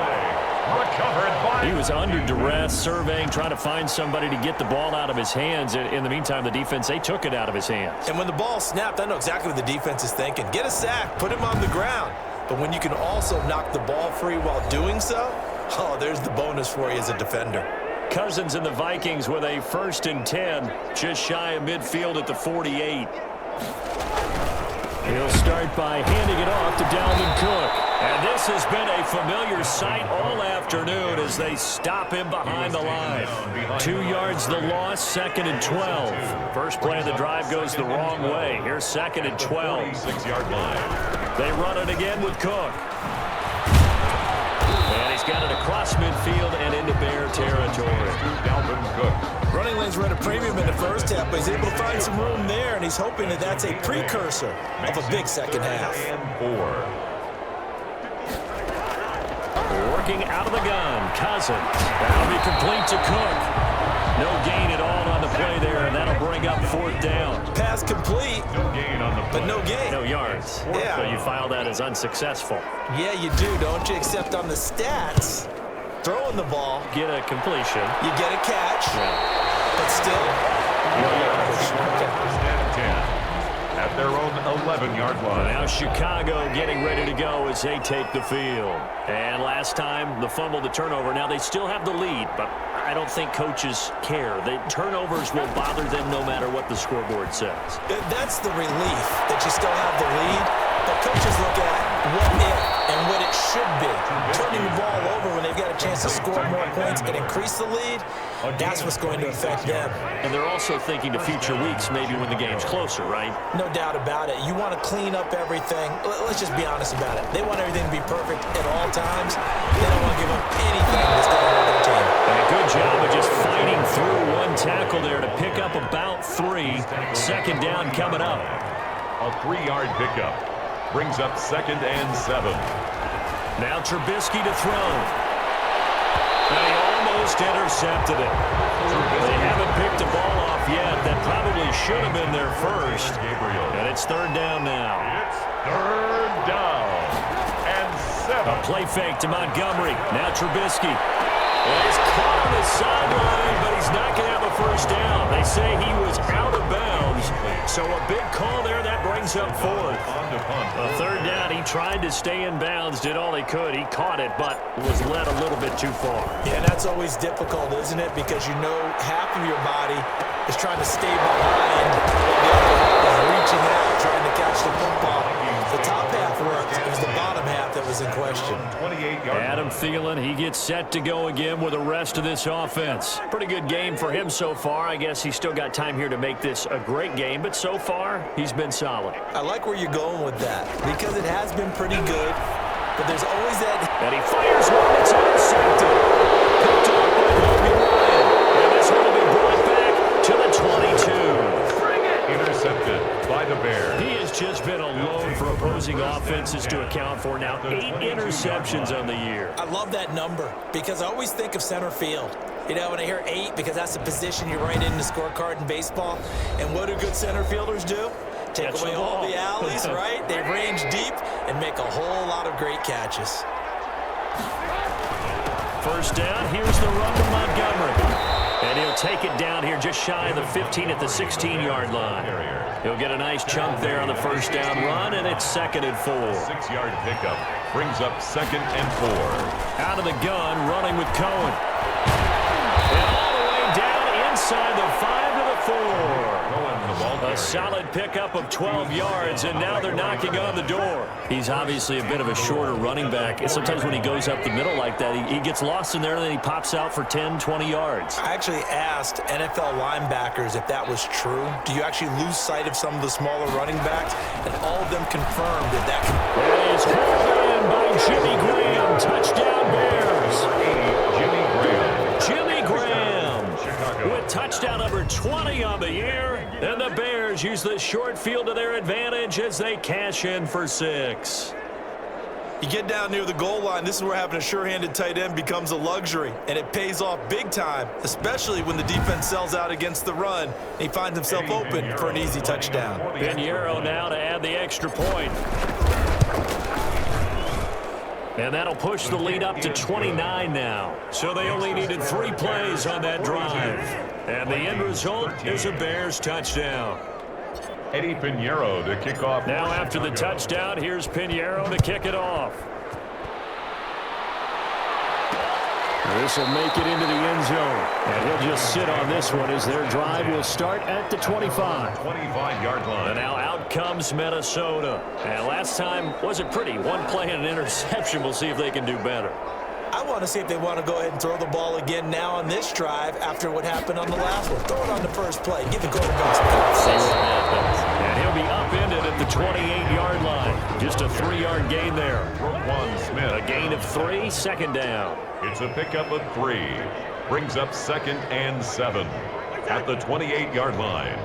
He was under duress, surveying, trying to find somebody to get the ball out of his hands. In the meantime, the defense, they took it out of his hands. And when the ball snapped, I know exactly what the defense is thinking. Get a sack, put him on the ground. But when you can also knock the ball free while doing so, oh, there's the bonus for you as a defender. Cousins and the Vikings with a 1st and 10, just shy of midfield at the 48. He'll start by handing it off to Dalvin Cook. And this has been a familiar sight all afternoon as they stop him behind the line. 2 yards the loss, 2nd and 12. First play of the drive goes the wrong way. Here's 2nd and 12. 46-yard line. They run it again with Cook. And he's got it across midfield and into Bear territory. Running lanes were at a premium in the first half, but he's able to find some room there, and he's hoping that that's a precursor of a big second half. Working out of the gun, Cousins. That'll be complete to Cook. No gain at all on the play there, and that'll bring up 4th down. Pass complete, but no gain. No yards. Yeah. So you file that as unsuccessful. Yeah, you do, don't you? Except on the stats, throwing the ball, Get a completion. you get a catch, but still, no yardage. At their own 11-yard line. Now Chicago getting ready to go as they take the field. And last time, the fumble, the turnover. Now they still have the lead, but I don't think coaches care. The turnovers will bother them no matter what the scoreboard says. That's the relief that you still have the lead, but coaches look at what if and what it should be. Turning the ball over when they've got a chance to score more points and increase the lead, that's what's going to affect them. And they're also thinking to future weeks, maybe when the game's closer, right? No doubt about it. You want to clean up everything. Let's just be honest about it. They want everything to be perfect at all times. They don't want to give up anything that's going to hurt their team. And a good job of just fighting through one tackle there to pick up about 3. Second down coming up. A 3-yard pickup brings up 2nd and 7. Now Trubisky to throw. And he almost intercepted it. They haven't picked the ball off yet. That probably should have been their first. And it's 3rd down now. It's 3rd down and 7. A play fake to Montgomery. Now Trubisky. Well, he's caught on the sideline, but he's not going to have a first down. They say he was out of bounds. So a big call there. That brings up 4th. A 3rd down. He tried to stay in bounds, did all he could. He caught it, but was led a little bit too far. Yeah, that's always difficult, isn't it? Because you know half of your body is trying to stay behind, the other half is reaching out, trying to catch the football. The top half worked. It was the bottom half that was in question. Adam Thielen, he gets set to go again with the rest of this offense. Pretty good game for him so far. I guess he's still got time here to make this a great game, but so far, he's been solid. I like where you're going with that because it has been pretty good, but there's always that. And he fires one that's intercepted. Picked up by Logan Ryan. And this one will be brought back to the 22. Intercepted by the Bears. He has just been a load for opposing offenses to account for. Now 8 interceptions on the year. I love that number because I always think of center field. You know, when I hear 8, because that's the position you write in the scorecard in baseball. And what do good center fielders do? Take Catch away the all ball. the alleys, right? They range deep and make a whole lot of great catches. First down, here's the run to Montgomery. And he'll take it down here just shy of the 15 at the 16-yard line. He'll get a nice chunk there on the first down run, and it's 2nd and 4. 6-yard pickup brings up 2nd and 4. Out of the gun, running with Cohen. And all the way down inside the 5 to the 4. A solid pickup of 12 yards, and now they're knocking on the door. He's obviously a bit of a shorter running back. And sometimes when he goes up the middle like that, he gets lost in there, and then he pops out for 10, 20 yards. I actually asked NFL linebackers if that was true. Do you actually lose sight of some of the smaller running backs? And all of them confirmed that that can. It is hauled in by Jimmy Graham. Touchdown, Bears. Jimmy Graham with touchdown number 20 on the year. And the Bears use this short field to their advantage as they cash in for 6. You get down near the goal line, this is where having a sure-handed tight end becomes a luxury, and it pays off big time, especially when the defense sells out against the run, and he finds himself open for an easy touchdown. Pinheiro now to add the extra point. And that'll push the lead up to 29 now. So they only needed 3 plays on that drive. And the end result is a Bears touchdown. Eddie Pinheiro to kick off. Now after the touchdown, here's Pinheiro to kick it off. This will make it into the end zone. And he'll just sit on this one as their drive will start at the 25. 25-yard line. And now out comes Minnesota. And last time wasn't pretty. 1 play and an interception. We'll see if they can do better. I want to see if they want to go ahead and throw the ball again now on this drive after what happened on the last one. Throw it on the first play. Give the quarterback some confidence. And he'll be upended at the 28-yard line. Just a 3-yard gain there. Roquan Smith. A gain of 3, second down. It's a pickup of 3. Brings up 2nd and 7. at the 28-yard line.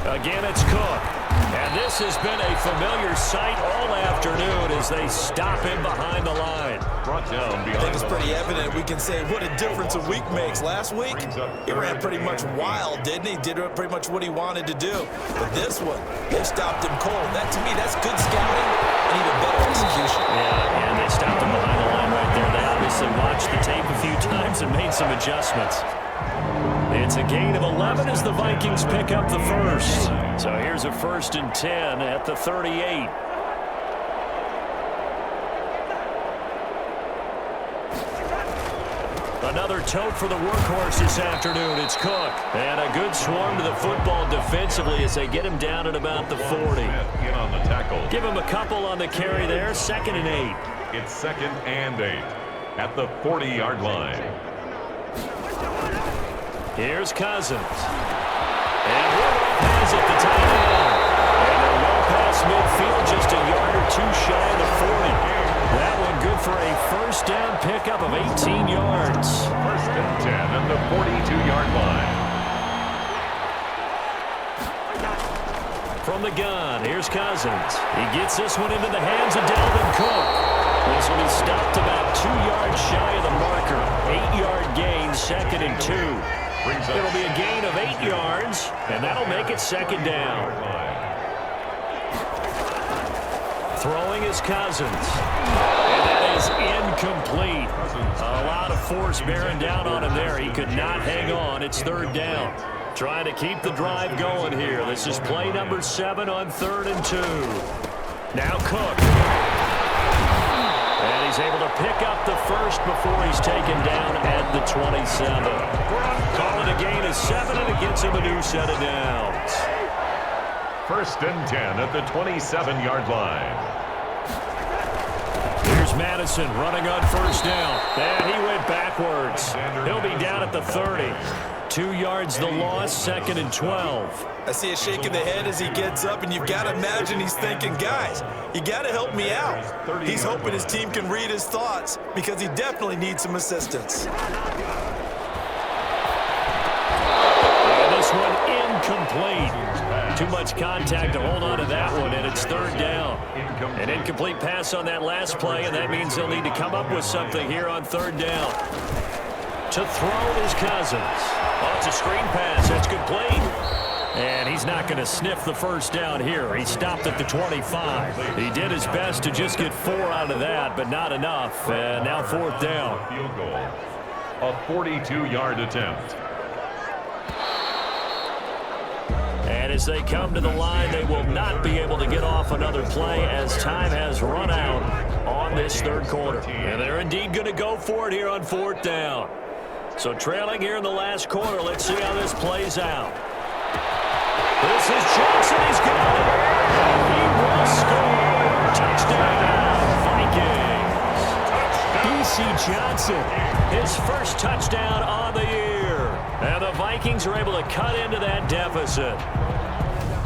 Again, it's Cook. And this has been a familiar sight all afternoon as they stop him behind the line. Brought down I behind think it's pretty evident. We can say what a difference a week makes. Last week, he ran pretty much wild, didn't he? Did pretty much what he wanted to do. But this one, they stopped him cold. That, to me, that's good scouting and even better execution. Yeah, and they stopped him behind the line right there. They obviously watched the tape a few times and made some adjustments. It's a gain of 11 as the Vikings pick up the first. So here's a 1st and 10 at the 38. Another tote for the workhorse this afternoon. It's Cook. And a good swarm to the football defensively as they get him down at about the 40. in on the tackle. Give him a couple on the carry there. 2nd and 8. It's 2nd and 8 at the 40-yard line. Here's Cousins. And Rudolph has it, the tight end. And they're well past midfield, just a yard or two shy of the 40. That one good for a 1st down pickup of 18 yards. 1st and 10 at the 42-yard line. From the gun, here's Cousins. He gets this one into the hands of Dalvin Cook. This one is stopped about 2 yards shy of the marker. 8-yard gain, 2nd and 2. It'll be a gain of 8 yards, and that'll make it 2nd down. Throwing is Cousins. And that is incomplete. A lot of force bearing down on him there. He could not hang on. It's 3rd down. Trying to keep the drive going here. This is play number 7 on 3rd and 2. Now Cook. And he's able to pick up the first before he's taken down at the 27. Call it a gain of 7, and it gets him a new set of downs. 1st and 10 at the 27-yard line. Here's Madison running on 1st down. And he went backwards. He'll be down at the 30. 2 yards the loss, 2nd and 12. I see a shake of the head as he gets up, and you've got to imagine he's thinking, guys, you got to help me out. He's hoping his team can read his thoughts because he definitely needs some assistance. And this one incomplete. Too much contact to hold on to that one, and it's 3rd down. An incomplete pass on that last play, and that means they'll need to come up with something here on 3rd down. To throw is Cousins. Oh, it's a screen pass. That's complete. And he's not going to sniff the 1st down here. He stopped at the 25. He did his best to just get 4 out of that, but not enough. And now 4th down. Field goal. A 42-yard attempt. And as they come to the line, they will not be able to get off another play as time has run out on this 3rd quarter. And they're indeed going to go for it here on 4th down. So trailing here in the last quarter, let's see how this plays out. This is Johnson. He's got it. And he will score. Touchdown, Vikings. B.C. Johnson, his 1st touchdown on the year. And the Vikings are able to cut into that deficit.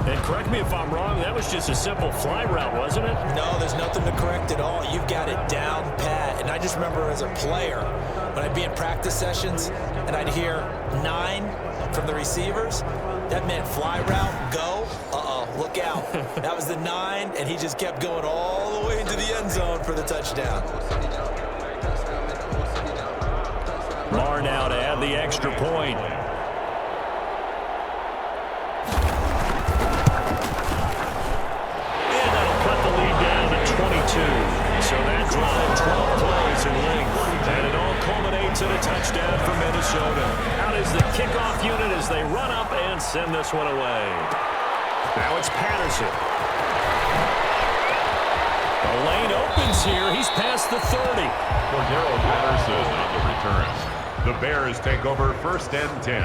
And correct me if I'm wrong, that was just a simple fly route, wasn't it? No, there's nothing to correct at all. You've got it down pat. And I just remember as a player, when I'd be in practice sessions and I'd hear 9 from the receivers, that meant fly route, go, look out. That was the 9, and he just kept going all the way into the end zone for the touchdown. Marr now to add the extra point. And that'll cut the lead down to 22. So that drive, 12 plays in length. And it all culminates in a touchdown for Minnesota. Out is the kickoff unit as they run up and send this one away. Now it's Patterson. The lane opens here. He's past the 30. Cordero Patterson on the return. The Bears take over 1st and 10.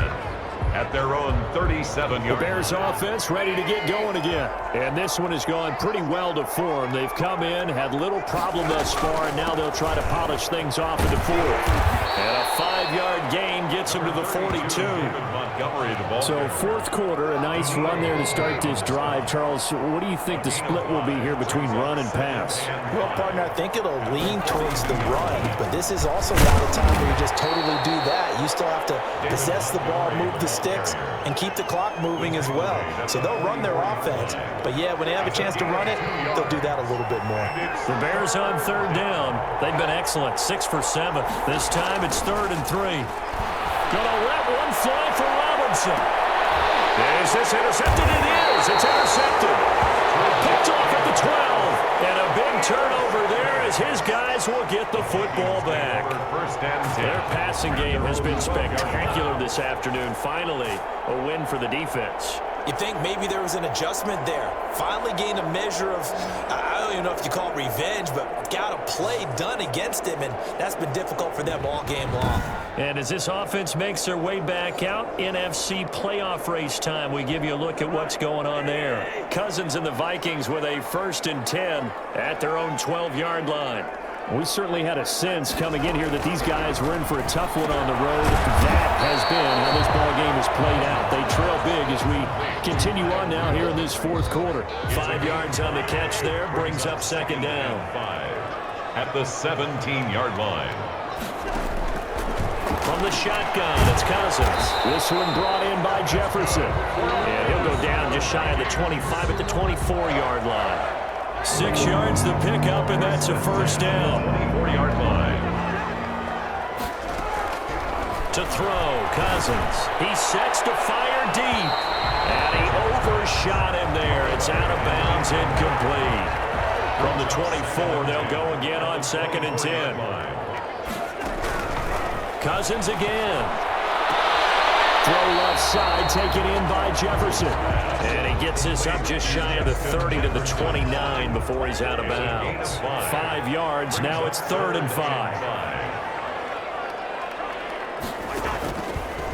at their own 37-yard. The Bears offense ready to get going again. And this one has gone pretty well to form. They've come in, had little problem thus far, and now they'll try to polish things off in the fourth. And a 5-yard gain gets them to the 42. So fourth quarter, a nice run there to start this drive. Charles, what do you think the split will be here between run and pass? Well, partner, I think it'll lean towards the run, but this is also not a time where you just totally do that. You still have to possess the ball, move the sticks, and keep the clock moving as well. So they'll run their offense, but yeah, when they have a chance to run it, they'll do that a little bit more. The Bears on third down. They've been excellent, 6 for 7. This time it's 3rd and 3. Gonna let one fly for Robinson. Is this intercepted? It is. It's intercepted. Picked off at the 12. And a big turnover there as his guys will get the football back. Their passing game has been spectacular this afternoon. Finally, a win for the defense. You think maybe there was an adjustment there. Finally gained a measure of, I don't even know if you call it revenge, but got a play done against him, and that's been difficult for them all game long. And as this offense makes their way back out, NFC playoff race time, we give you a look at what's going on there. Cousins and the Vikings with a 1st and 10 at their own 12-yard line. We certainly had a sense coming in here that these guys were in for a tough one on the road. That has been how this ball game has played out. They trail big as we continue on now here in this fourth quarter. 5 yards on the catch there, brings up 2nd down. 5 at the 17-yard line. From the shotgun, it's Cousins. This one brought in by Jefferson. And he'll go down just shy of the 25 at the 24-yard line. 6 yards to pick up, and that's a 1st down. 24-yard line. To throw, Cousins. He sets to fire deep. And he overshot him there. It's out of bounds, incomplete. From the 24, they'll go again on 2nd and 10. Cousins again. Throw left side, taken in by Jefferson. And he gets this up just shy of the 30 to the 29 before he's out of bounds. 5 yards, now it's 3rd and 5.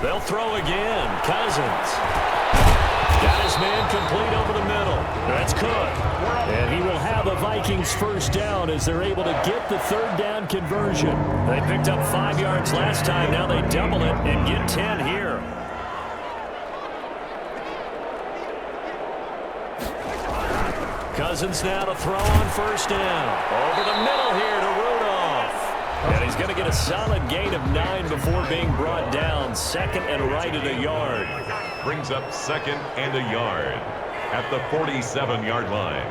They'll throw again. Cousins. Got his man complete over the middle. That's Cook. And he will have a Vikings 1st down as they're able to get the 3rd down conversion. They picked up 5 yards last time. Now they double it and get 10 here. Cousins now to throw on 1st down. Over the middle here to Rudolph. And he's going to get a solid gain of 9 before being brought down. 2nd and right at a yard. Brings up 2nd and a yard at the 47-yard line.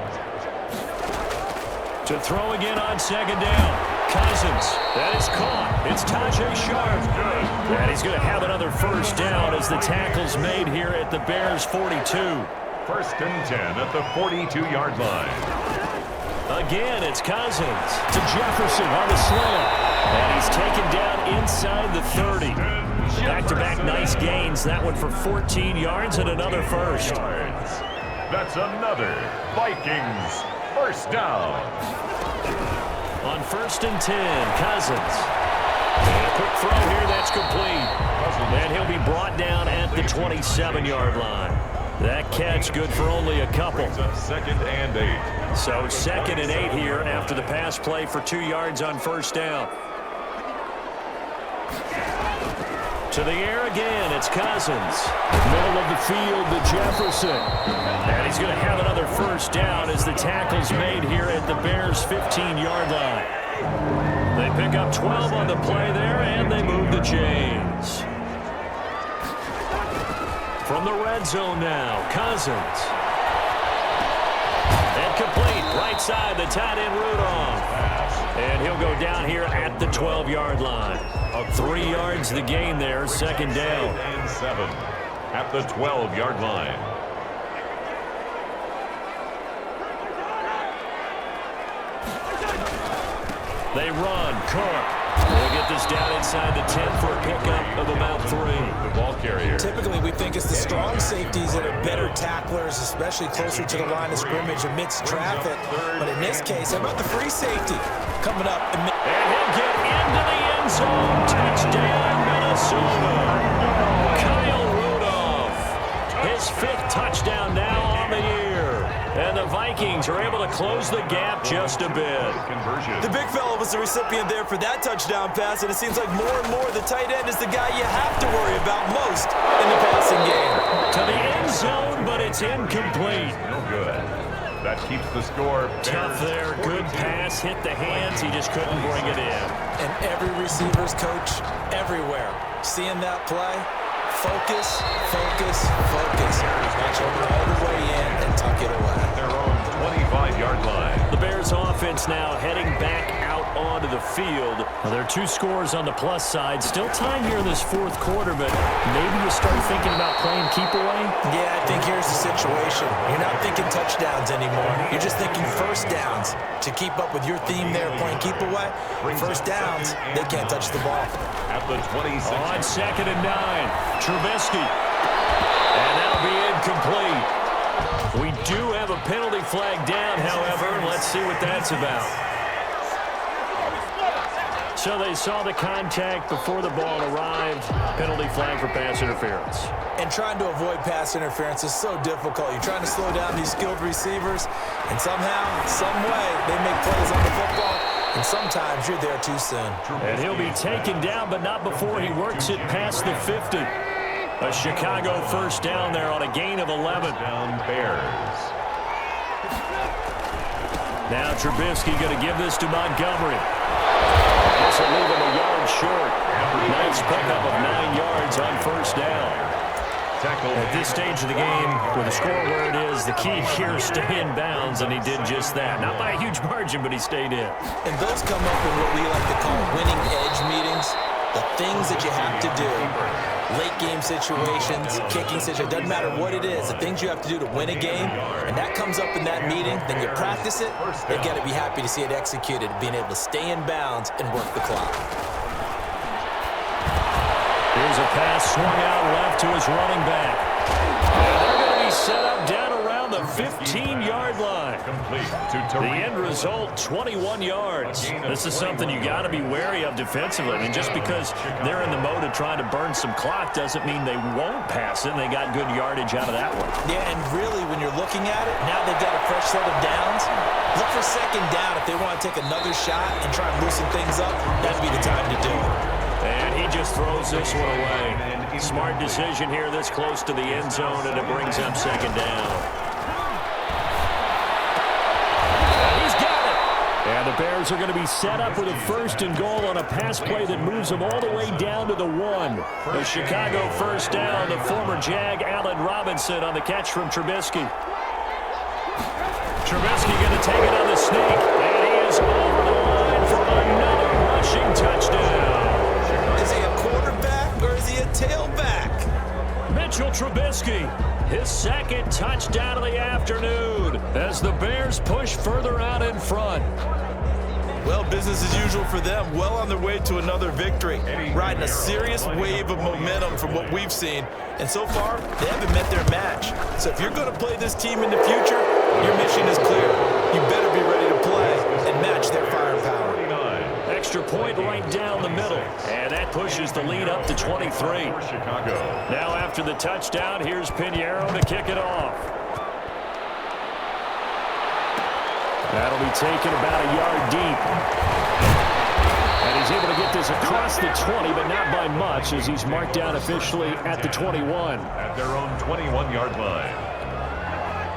To throw again on 2nd down. Cousins. That is caught. It's Tajay Sharp. And he's going to have another 1st down as the tackle's made here at the Bears' 42. 1st and 10 at the 42-yard line. Again, it's Cousins to Jefferson on the slant. And he's taken down inside the 30. Back-to-back nice gains. That one for 14 yards and another 1st. That's another Vikings 1st down. On 1st and 10, Cousins. And a quick throw here, that's complete. And he'll be brought down at the 27-yard line. That catch good for only a couple. 2nd and 8. So 2nd and 8 here after the pass play for 2 yards on 1st down. To the air again, it's Cousins. Middle of the field to Jefferson. And he's going to have another 1st down as the tackle's made here at the Bears' 15-yard line. They pick up 12 on the play there, and they move the chains. From the red zone now, Cousins. And complete, right side, the tight end Rudolph. And he'll go down here at the 12-yard line. 3 yards the gain there, 2nd down. 2nd and 7 at the 12-yard line. They run, Cook. We'll get this down inside the 10 for a pickup of about 3. The ball carrier. Typically, we think it's the strong safeties that are better tacklers, especially closer to the line of scrimmage amidst traffic. But in this case, how about the free safety coming up? And he'll get into the end zone. Touchdown, Minnesota. Kyle Rudolph his 5th touchdown now on the year. And the Vikings are able to close the gap just a bit. The big fella was the recipient there for that touchdown pass, and it seems like more and more the tight end is the guy you have to worry about most in the passing game. To the end zone, but it's incomplete. No good. That keeps the score. Tough there. Good pass. Hit the hands. He just couldn't bring it in. And every receiver's coach everywhere seeing that play. Focus, focus, focus. Match over all the way in and tuck it away. Their own 25-yard line. The Bears offense now heading back out onto the field. Well, there are 2 scores on the plus side. Still time here in this 4th quarter, but maybe you start thinking about playing keep away? Yeah, I think here's the situation. You're not thinking touchdowns anymore. You're just thinking first downs. To keep up with your theme there, playing keep away, first downs, they can't touch the ball. At the 26. On 2nd and 9, Trubisky. And that'll be incomplete. We do have a penalty flag down, however. Let's see what that's about. So they saw the contact before the ball arrived. Penalty flag for pass interference. And trying to avoid pass interference is so difficult. You're trying to slow down these skilled receivers, and somehow, some way, they make plays on the football, and sometimes you're there too soon. And he'll be taken down, but not before he works it past the 50. A Chicago first down there on a gain of 11. Down Bears. Now Trubisky going to give this to Montgomery. This will leave him a yard short. Nice pickup of 9 yards on first down. At this stage of the game, with the score where it is, the key here is stay in bounds, and he did just that. Not by a huge margin, but he stayed in. And those come up in what we like to call winning edge meetings. The things that you have to do, late game situations, kicking situations, doesn't matter what it is, the things you have to do to win a game, and that comes up in that meeting, then you practice it, you got to be happy to see it executed, being able to stay in bounds and work the clock. Here's a pass swung out left to his running back. And they're going to be set up down around the 15-yard line. The end result, 21 yards. This is something you got to be wary of defensively. I mean, just because they're in the mode of trying to burn some clock doesn't mean they won't pass it. They got good yardage out of that one. Yeah, and really, when you're looking at it, now they've got a fresh set of downs. Look for second down if they want to take another shot and try and loosen things up. That'd be the time to do it. And he just throws this one away. Smart decision here this close to the end zone, and it brings up second down. He's got it. And the Bears are going to be set up with a 1st and goal on a pass play that moves them all the way down to the 1. The Chicago first down, the former Jag Allen Robinson on the catch from Trubisky. Trubisky going to take it on the sneak, and he is over the line for another rushing touchdown. Is he a quarterback or is he a tailback? Mitchell Trubisky, his 2nd touchdown of the afternoon as the Bears push further out in front. Well, business as usual for them. Well on their way to another victory. Riding a serious wave of momentum from what we've seen. And so far, they haven't met their match. So if you're going to play this team in the future, your mission is clear. You better be ready to play and match their firepower. Extra point right down the middle. And that pushes the lead up to 23. Now after the touchdown, here's Pinheiro to kick it off. That'll be taken about a yard deep. And he's able to get this across the 20, but not by much, as he's marked down officially at the 21. At their own 21-yard line.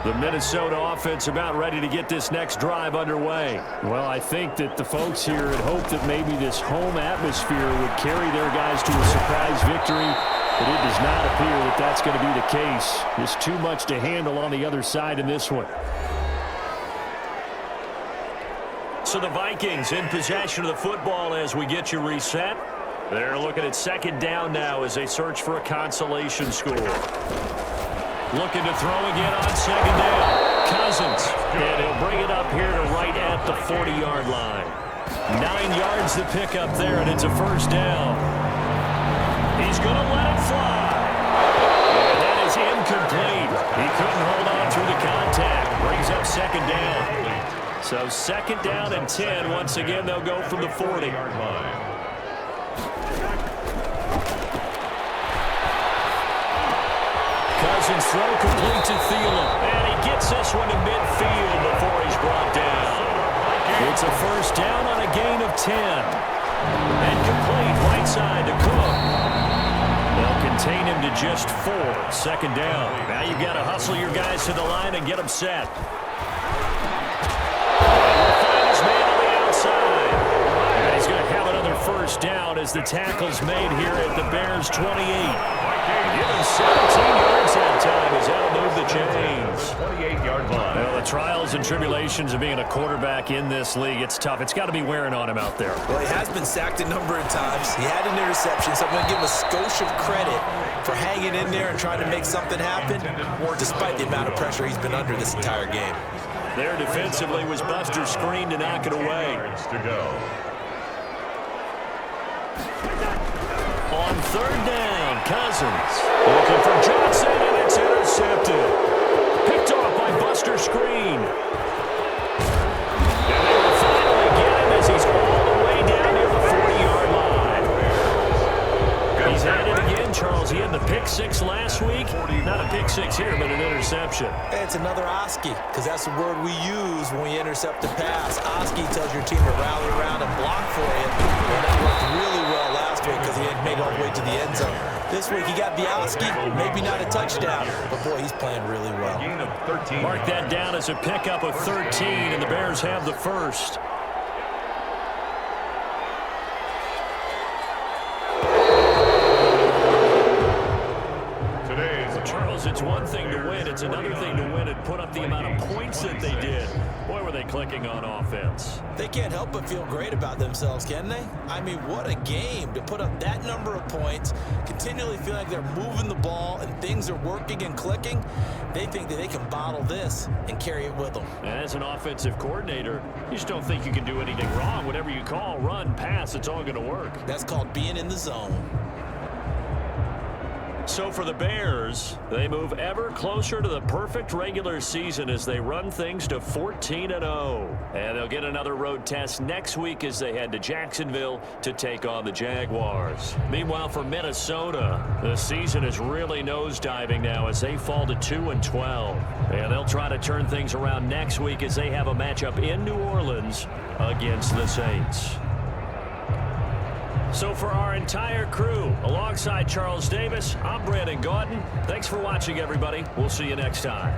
The Minnesota offense about ready to get this next drive underway. Well, I think that the folks here had hoped that maybe this home atmosphere would carry their guys to a surprise victory, but it does not appear that that's going to be the case. There's too much to handle on the other side in this one. So the Vikings in possession of the football as we get you reset. They're looking at 2nd down now as they search for a consolation score. Looking to throw again on 2nd down. Cousins. And he'll bring it up here to right at the 40-yard line. 9 yards to pick up there, and it's a first down. He's going to let it fly. And that is incomplete. He couldn't hold on through the contact. Brings up 2nd down. So 2nd down and 10. Once again, they'll go from the 40-yard line. Cousins throw complete to Thielen. And he gets this one to midfield before he's brought down. It's a first down on a gain of 10. And complete right side to Cook. They'll contain him to just 4. Second down. Now you've got to hustle your guys to the line and get them set. He'll find his man on the outside. And he's going to have another first down as the tackle's made here at the Bears' 28. Give him 17 yards that time as that'll move the chains. 28-yard line. Well, the trials and tribulations of being a quarterback in this league, it's tough. It's got to be wearing on him out there. Well, he has been sacked a number of times. He had an interception, so I'm going to give him a skosh of credit for hanging in there and trying to make something happen, despite the amount of pressure he's been under this entire game. There defensively was Buster's screen to knock it away. To go. On third down, Cousins looking for Johnson, and it's intercepted. Picked off by Buster Screen. And they will finally get him as he's all the way down near the 40-yard line. He's at it again, Charles. He had the pick 6 last week. Not a pick 6 here, but an interception. Hey, it's another Oski, because that's the word we use when we intercept a pass. Oski tells your team to rally around and block for you. And that worked really well last week because he had made it all the way to the end zone. This week he got the Oski, maybe not a touchdown, but boy, he's playing really well. Mark that down as a pickup of 13, and the Bears have the first. Charles, it's one thing to win. It's another thing to win and put up the amount of points that they did. Boy, were they clicking on offense. They can't help but feel great about themselves, can they? I mean, what a game to put up that number of points, continually feel like they're moving the ball and things are working and clicking. They think that they can bottle this and carry it with them. And as an offensive coordinator, you just don't think you can do anything wrong. Whatever you call, run, pass, it's all going to work. That's called being in the zone. So for the Bears, they move ever closer to the perfect regular season as they run things to 14-0. And they'll get another road test next week as they head to Jacksonville to take on the Jaguars. Meanwhile, for Minnesota, the season is really nosediving now as they fall to 2-12. And they'll try to turn things around next week as they have a matchup in New Orleans against the Saints. So for our entire crew, alongside Charles Davis, I'm Brandon Gaudin. Thanks for watching, everybody. We'll see you next time.